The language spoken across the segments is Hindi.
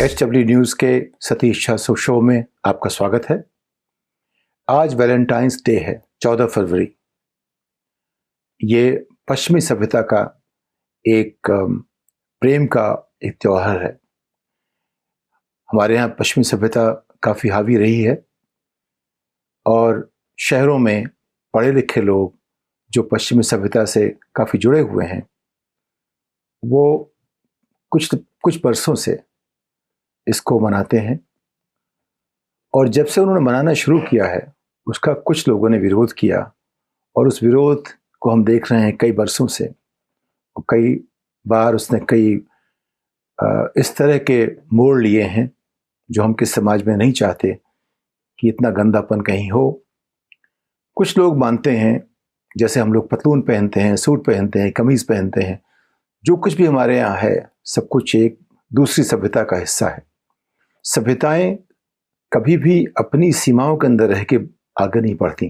HW न्यूज़ के सतीश शाह शो में आपका स्वागत है। आज वैलेंटाइंस डे है, 14 फरवरी। ये पश्चिमी सभ्यता का एक प्रेम का एक त्योहार है। हमारे यहाँ पश्चिमी सभ्यता काफ़ी हावी रही है और शहरों में पढ़े लिखे लोग जो पश्चिमी सभ्यता से काफ़ी जुड़े हुए हैं, वो कुछ बरसों से इसको मनाते हैं। और जब से उन्होंने मनाना शुरू किया है, उसका कुछ लोगों ने विरोध किया और उस विरोध को हम देख रहे हैं कई बरसों से। और कई बार उसने कई इस तरह के मोड़ लिए हैं जो हम किस समाज में नहीं चाहते कि इतना गंदापन कहीं हो। कुछ लोग मानते हैं, जैसे हम लोग पतलून पहनते हैं, सूट पहनते हैं, कमीज़ पहनते हैं, जो कुछ भी हमारे यहाँ है सब कुछ एक दूसरी सभ्यता का हिस्सा है। सभ्यताएं कभी भी अपनी सीमाओं के अंदर रह के आगे नहीं बढ़ती।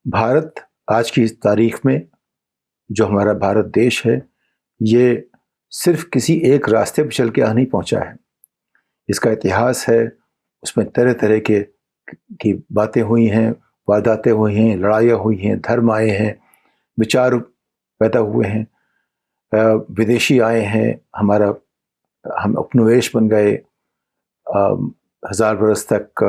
भारत आज की इस तारीख में जो हमारा भारत देश है, ये सिर्फ किसी एक रास्ते पर चल के यहाँ नहीं पहुँचा है। इसका इतिहास है, उसमें तरह तरह की बातें हुई हैं, वारदातें हुई हैं, लड़ाइयाँ हुई हैं, धर्म आए हैं, विचार पैदा हुए हैं, विदेशी आए हैं, हम उपनिवेश बन गए। 1000 बरस तक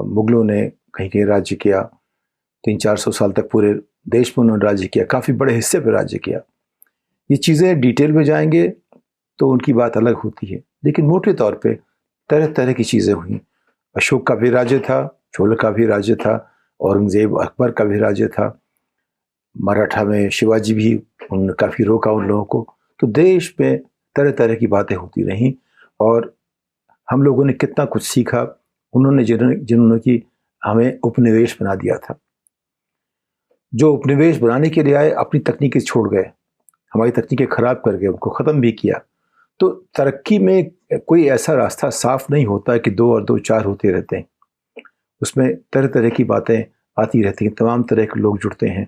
मुगलों ने कहीं कहीं राज्य किया, 300-400 साल तक पूरे देश में उन्होंने राज्य किया, काफ़ी बड़े हिस्से पर राज्य किया। ये चीज़ें डिटेल में जाएंगे तो उनकी बात अलग होती है, लेकिन मोटे तौर पे तरह तरह की चीज़ें हुई। अशोक का भी राज्य था, चोल का भी राज्य था, औरंगज़ेब अकबर का भी राज्य था, मराठा में शिवाजी भी, उन्होंने काफ़ी रोका उन लोगों को। तो देश में तरह तरह की बातें होती रहीं और हम लोगों ने कितना कुछ सीखा। उन्होंने जिन्होंने कि हमें उपनिवेश बना दिया था। जो उपनिवेश बनाने के लिए आए अपनी तकनीकें छोड़ गए, हमारी तकनीकें ख़राब कर गए, उनको ख़त्म भी किया। तो तरक्की में कोई ऐसा रास्ता साफ नहीं होता कि 2 और 2 4 होते रहते हैं। उसमें तरह तरह की बातें आती रहती हैं, तमाम तरह के लोग जुड़ते हैं।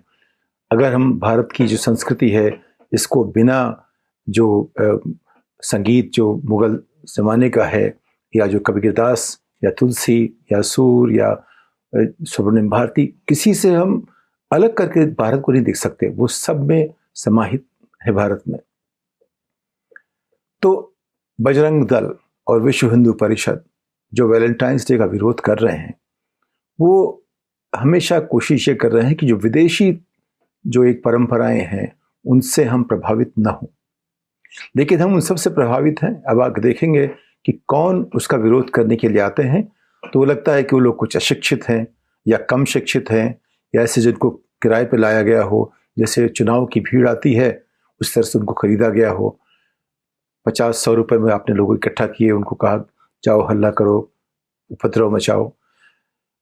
अगर हम भारत की जो संस्कृति है, इसको बिना जो संगीत जो मुग़ल ज़माने का है, या जो कबीरदास या तुलसी या सूर या सुब्रमण्यम भारती, किसी से हम अलग करके भारत को नहीं देख सकते। वो सब में समाहित है भारत में। तो बजरंग दल और विश्व हिंदू परिषद जो वैलेंटाइंस डे का विरोध कर रहे हैं, वो हमेशा कोशिश ये कर रहे हैं कि जो विदेशी जो एक परंपराएं हैं उनसे हम प्रभावित न हों। लेकिन हम उन सबसे प्रभावित हैं। अब आप देखेंगे कि कौन उसका विरोध करने के लिए आते हैं, तो वो लगता है कि वो लोग कुछ अशिक्षित हैं या कम शिक्षित हैं, या ऐसे जिनको किराए पे लाया गया हो, जैसे चुनाव की भीड़ आती है उस तरह से उनको खरीदा गया हो। 50-100 रुपए में आपने लोगों इकट्ठा किए, उनको कहा जाओ हल्ला करो, उपद्रव मचाओ।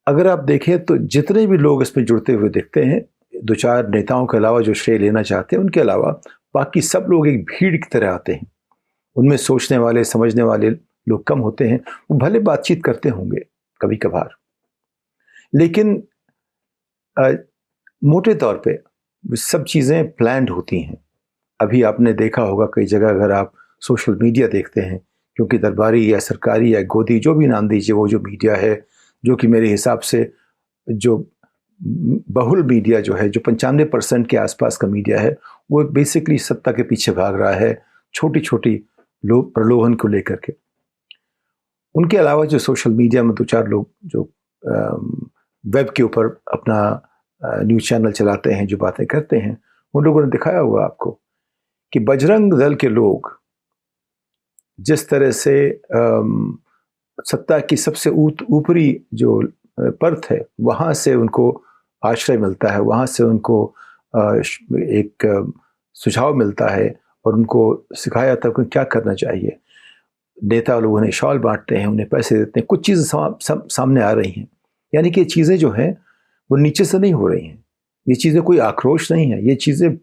अगर आप देखें तो जितने भी लोग इसमें जुड़ते हुए दिखते हैं, 2-4 नेताओं के अलावा जो श्रेय लेना चाहते हैं, उनके अलावा बाकी सब लोग एक भीड़ की तरह आते हैं। उनमें सोचने वाले समझने वाले लोग कम होते हैं। वो भले बातचीत करते होंगे कभी कभार, लेकिन मोटे तौर पे सब चीज़ें प्लान्ड होती हैं। अभी आपने देखा होगा कई जगह, अगर आप सोशल मीडिया देखते हैं, क्योंकि दरबारी या सरकारी या गोदी जो भी नाम दीजिए, वो जो मीडिया है, जो कि मेरे हिसाब से जो बहुल मीडिया जो है, जो 95% के आसपास का मीडिया है, वो बेसिकली सत्ता के पीछे भाग रहा है, छोटी छोटी लोग प्रलोभन को लेकर के। उनके अलावा जो सोशल मीडिया में 2-4 लोग जो वेब के ऊपर अपना न्यूज़ चैनल चलाते हैं, जो बातें करते हैं, उन लोगों ने दिखाया हुआ आपको कि बजरंग दल के लोग जिस तरह से सत्ता की सबसे ऊपरी जो परत है, वहाँ से उनको आश्रय मिलता है, वहाँ से उनको एक सुझाव मिलता है और उनको सिखाया जाता है कि क्या करना चाहिए। नेता लोग उन्हें शॉल बांटते हैं, उन्हें पैसे देते हैं, कुछ चीज़ें सामने आ रही हैं। यानी कि ये चीज़ें जो हैं वो नीचे से नहीं हो रही हैं। ये चीज़ें कोई आक्रोश नहीं है, ये चीज़ें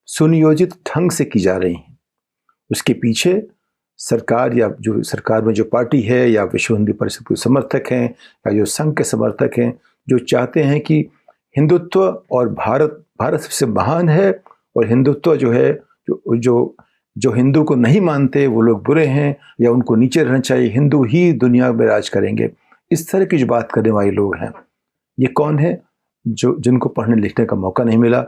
सुनियोजित ढंग से की जा रही हैं। उसके पीछे सरकार या जो सरकार में जो पार्टी है, या विश्व हिंदू परिषद के समर्थक हैं, या जो संघ के समर्थक हैं, जो चाहते हैं कि हिंदुत्व और भारत सबसे महान है, और हिंदुत्व जो है जो जो हिंदू को नहीं मानते वो लोग बुरे हैं या उनको नीचे रहना चाहिए, हिंदू ही दुनिया में राज करेंगे, इस तरह की जो बात करने वाले लोग हैं, ये कौन है? जो जिनको पढ़ने लिखने का मौका नहीं मिला,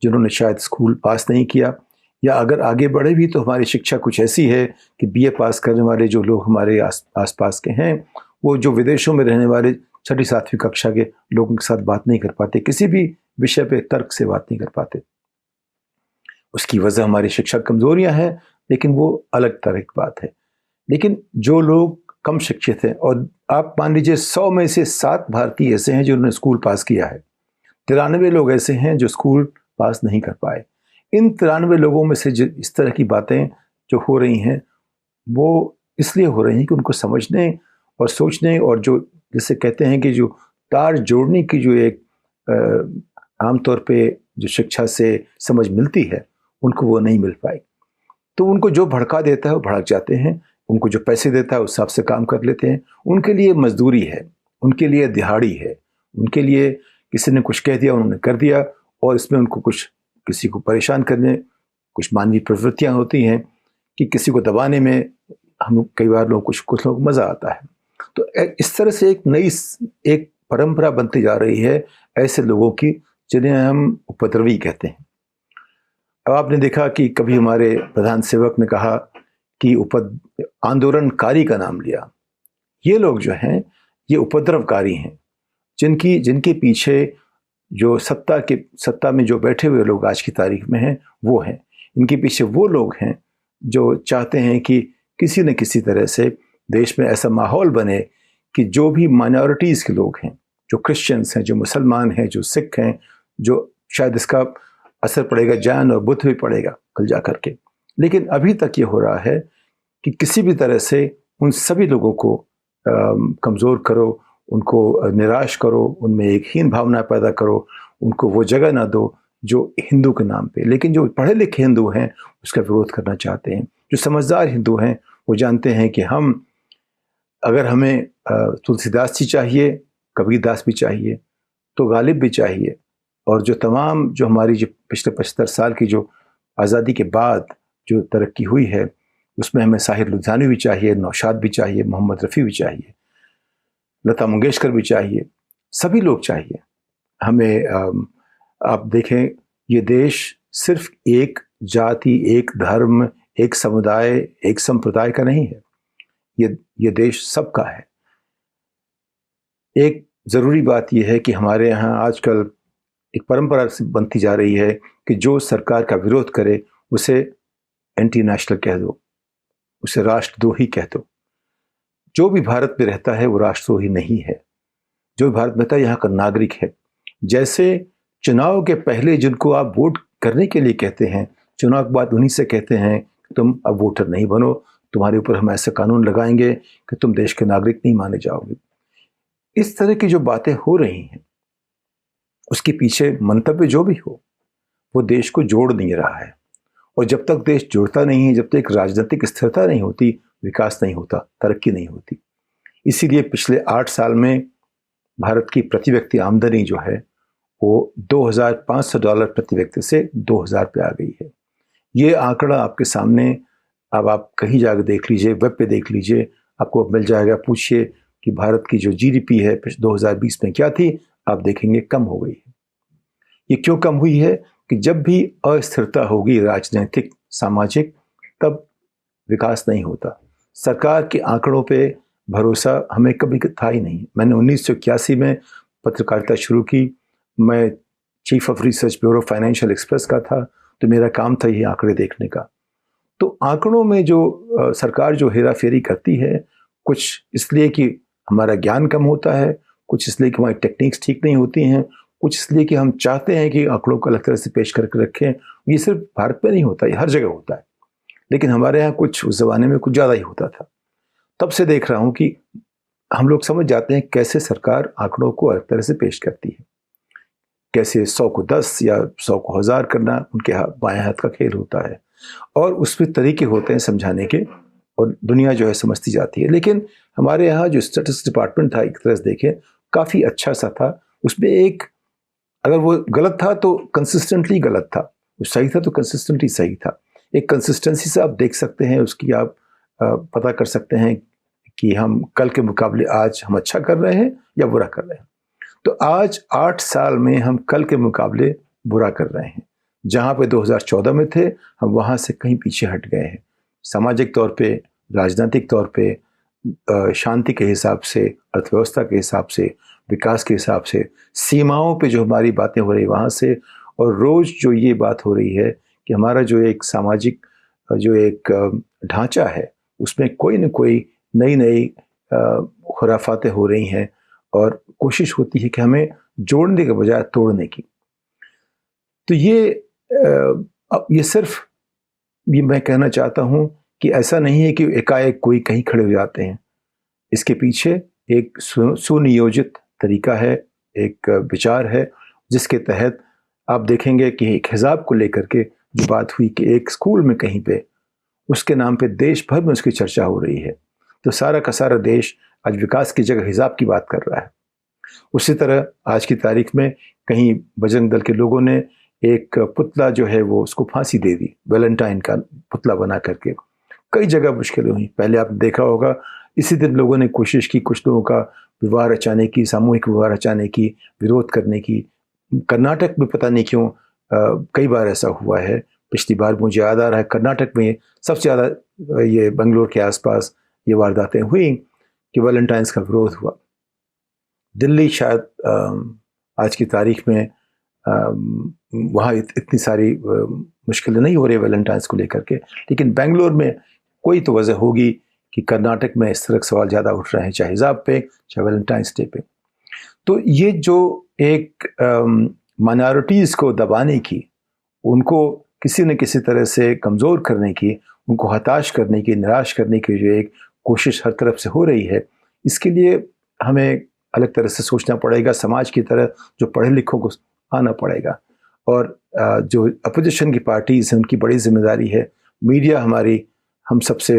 जिन्होंने शायद स्कूल पास नहीं किया, या अगर आगे बढ़े भी तो हमारी शिक्षा कुछ ऐसी है कि बीए पास करने वाले जो लोग हमारे आस पास के हैं, वो जो विदेशों में रहने वाले छठी सातवीं कक्षा के लोगों के साथ बात नहीं कर पाते, किसी भी विषय पे तर्क से बात नहीं कर पाते। उसकी वजह हमारी शिक्षा कमजोरियां हैं, लेकिन वो अलग तरह की बात है। लेकिन जो लोग कम शिक्षित हैं, और आप मान लीजिए 100 में से 7 भारतीय ऐसे हैं जिन्होंने स्कूल पास किया है, 93 लोग ऐसे हैं जो स्कूल पास नहीं कर पाए। इन 93 लोगों में से इस तरह की बातें जो हो रही हैं, वो इसलिए हो रही हैं कि उनको समझने और सोचने और जो जिसे कहते हैं कि जो तार जोड़ने की जो एक आमतौर पे जो शिक्षा से समझ मिलती है, उनको वो नहीं मिल पाई। तो उनको जो भड़का देता है वो भड़क जाते हैं, उनको जो पैसे देता है उस हिसाब से काम कर लेते हैं। उनके लिए मजदूरी है, उनके लिए दिहाड़ी है, उनके लिए किसी ने कुछ कह दिया उन्होंने कर दिया, और इसमें उनको कुछ किसी को परेशान करने, कुछ मानवीय प्रवृत्तियां होती हैं कि किसी को दबाने में हम कई बार कुछ लोग मज़ा आता है। तो इस तरह से एक परंपरा बनती जा रही है ऐसे लोगों की जिन्हें हम उपद्रवी कहते हैं। अब आपने देखा कि कभी हमारे प्रधान सेवक ने कहा कि आंदोलनकारी का नाम लिया। ये लोग जो हैं ये उपद्रवकारी हैं, जिनके पीछे जो सत्ता में जो बैठे हुए लोग आज की तारीख में हैं वो हैं। इनके पीछे वो लोग हैं जो चाहते हैं कि किसी न किसी तरह से देश में ऐसा माहौल बने कि जो भी माइनॉरिटीज़ के लोग हैं, जो क्रिश्चियंस हैं, जो मुसलमान हैं, जो सिख हैं, जो शायद इसका असर पड़ेगा जैन और बुद्ध भी पड़ेगा कल जा करके, लेकिन अभी तक ये हो रहा है कि किसी भी तरह से उन सभी लोगों को कमज़ोर करो, उनको निराश करो, उनमें एक हीन भावना पैदा करो, उनको वो जगह ना दो जो हिंदू के नाम पे। लेकिन जो पढ़े लिखे हिंदू हैं उसका विरोध करना चाहते हैं। जो समझदार हिंदू हैं वो जानते हैं कि अगर हमें तुलसीदास जी चाहिए, कबीरदास भी चाहिए, तो गालिब भी चाहिए, और जो हमारी जो पिछले 75 साल की जो आज़ादी के बाद जो तरक्की हुई है उसमें हमें साहिर लुधियानवी भी चाहिए, नौशाद भी चाहिए, मोहम्मद रफ़ी भी चाहिए, लता मंगेशकर भी चाहिए, सभी लोग चाहिए हमें। आप देखें, ये देश सिर्फ एक जाति, एक धर्म, एक समुदाय, एक संप्रदाय का नहीं है, ये देश सबका है। एक ज़रूरी बात यह है कि हमारे यहाँ आजकल एक परंपरा से बनती जा रही है कि जो सरकार का विरोध करे उसे एंटी नेशनल कह दो, उसे राष्ट्रद्रोही कह दो। जो भी भारत में रहता है वो राष्ट्रद्रोही नहीं है, जो भारत में रहता है यहाँ का नागरिक है। जैसे चुनाव के पहले जिनको आप वोट करने के लिए कहते हैं, चुनाव के बाद उन्हीं से कहते हैं कि तुम अब वोटर नहीं बनो, तुम्हारे ऊपर हम ऐसे कानून लगाएंगे कि तुम देश के नागरिक नहीं माने जाओगे। इस तरह की जो बातें हो रही हैं उसके पीछे मंतव्य जो भी हो वो देश को जोड़ नहीं रहा है, और जब तक देश जुड़ता नहीं है, जब तक राजनीतिक स्थिरता नहीं होती, विकास नहीं होता, तरक्की नहीं होती। इसीलिए पिछले 8 साल में भारत की प्रति व्यक्ति आमदनी जो है वो $2,500 प्रति व्यक्ति से 2,000 पे आ गई है। ये आंकड़ा आपके सामने, अब आप कहीं जाकर देख लीजिए, वेब पे देख लीजिए, आपको मिल जाएगा। पूछिए कि भारत की जो जीडीपी है 2020 में क्या थी, आप देखेंगे कम हो गई है। ये क्यों कम हुई है? कि जब भी अस्थिरता होगी राजनीतिक, सामाजिक, तब विकास नहीं होता। सरकार के आंकड़ों पे भरोसा हमें कभी था ही नहीं। मैंने 1981 में पत्रकारिता शुरू की, मैं chief of research bureau financial express का था, तो मेरा काम था ये आंकड़े देखने का। तो आंकड़ों में जो सरकार जो हेरा फेरी करती है, कुछ इसलिए कि हमारा ज्ञान कम होता है, कुछ इसलिए कि हमारी टेक्निक्स ठीक नहीं होती हैं, कुछ इसलिए कि हम चाहते हैं कि आंकड़ों को अलग तरह से पेश करके रखें। ये सिर्फ भारत में नहीं होता, ये हर जगह होता है, लेकिन हमारे यहाँ कुछ उस ज़माने में कुछ ज़्यादा ही होता था। तब से देख रहा हूँ कि हम लोग समझ जाते हैं कैसे सरकार आंकड़ों को अलग तरह से पेश करती है, कैसे 100 को 10 या 100 को 1000 करना उनके बाएं हाथ का खेल होता है, और उसमें तरीके होते हैं समझाने के, और दुनिया जो है समझती जाती है। लेकिन हमारे यहाँ जो स्टैटिस्टिक्स डिपार्टमेंट था, एक तरह से देखें काफ़ी अच्छा सा था। उसमें एक, अगर वो गलत था तो कंसिस्टेंटली गलत था, वो सही था तो कंसिस्टेंटली सही था। एक कंसिस्टेंसी से आप देख सकते हैं, उसकी आप पता कर सकते हैं कि हम कल के मुकाबले आज हम अच्छा कर रहे हैं या बुरा कर रहे हैं। तो आज 8 साल में हम कल के मुकाबले बुरा कर रहे हैं। जहाँ पे 2014 में थे, हम वहाँ से कहीं पीछे हट गए हैं। सामाजिक तौर पे, राजनीतिक तौर पे, शांति के हिसाब से, अर्थव्यवस्था के हिसाब से, विकास के हिसाब से, सीमाओं पे जो हमारी बातें हो रही वहाँ से, और रोज़ जो ये बात हो रही है कि हमारा जो एक सामाजिक जो एक ढांचा है उसमें कोई न कोई नई नई खुराफातें हो रही हैं और कोशिश होती है कि हमें जोड़ने के बजाय तोड़ने की। तो ये सिर्फ ये मैं कहना चाहता हूँ कि ऐसा नहीं है कि एकाएक कोई कहीं खड़े हो जाते हैं। इसके पीछे एक सुनियोजित तरीका है, एक विचार है, जिसके तहत आप देखेंगे कि एक हिजाब को लेकर के जो बात हुई कि एक स्कूल में कहीं पे उसके नाम पे देश भर में उसकी चर्चा हो रही है। तो सारा का सारा देश आज विकास की जगह हिजाब की बात कर रहा है। उसी तरह आज की तारीख में कहीं बजरंग दल के लोगों ने एक पुतला जो है वो उसको फांसी दे दी, वैलेंटाइन का पुतला बना करके। कई जगह मुश्किलें हुई। पहले आपने देखा होगा इसी दिन लोगों ने कोशिश की कुछ लोगों का विवाह रचाने की, सामूहिक विवाह रचाने की, विरोध करने की। कर्नाटक में पता नहीं क्यों कई बार ऐसा हुआ है। पिछली बार मुझे याद आ रहा है कर्नाटक में सबसे ज़्यादा ये बेंगलोर के आसपास ये वारदातें हुई कि वैलेंटाइंस का विरोध हुआ। दिल्ली शायद आज की तारीख में वहाँ इतनी सारी मुश्किलें नहीं हो रही वैलेंटाइंस को लेकर के, लेकिन बेंगलोर में कोई तो वजह होगी कि कर्नाटक में इस तरह के सवाल ज़्यादा उठ रहे हैं, चाहे हिजाब पे, चाहे वैलेंटाइंस डे पे। तो ये जो एक माइनॉरिटीज़ को दबाने की, उनको किसी न किसी तरह से कमज़ोर करने की, उनको हताश करने की, निराश करने की जो एक कोशिश हर तरफ से हो रही है, इसके लिए हमें अलग तरह से सोचना पड़ेगा। समाज की तरह जो पढ़े लिखों को आना पड़ेगा, और जो अपोजिशन की पार्टीज़ हैं उनकी बड़ी जिम्मेदारी है। मीडिया हमारी हम सबसे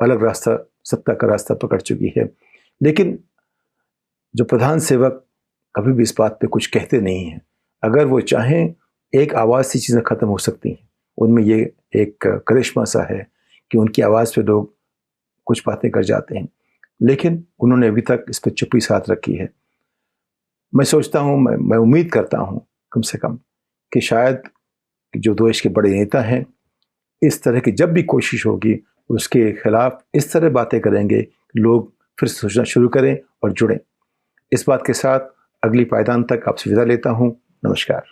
अलग रास्ता, सत्ता का रास्ता पकड़ चुकी है, लेकिन जो प्रधान सेवक कभी भी इस बात पे कुछ कहते नहीं हैं। अगर वो चाहें एक आवाज़ से चीज़ें ख़त्म हो सकती हैं। उनमें ये एक करिश्मा सा है कि उनकी आवाज़ पे लोग कुछ बातें कर जाते हैं, लेकिन उन्होंने अभी तक इस पर चुप्पी साध रखी है। मैं सोचता हूँ, मैं उम्मीद करता हूँ कम से कम कि शायद जो देश के बड़े नेता हैं इस तरह की जब भी कोशिश होगी उसके खिलाफ इस तरह बातें करेंगे कि लोग फिर सोचना शुरू करें और जुड़ें। इस बात के साथ अगली पायदान तक आपसे विदा लेता हूँ। नमस्कार।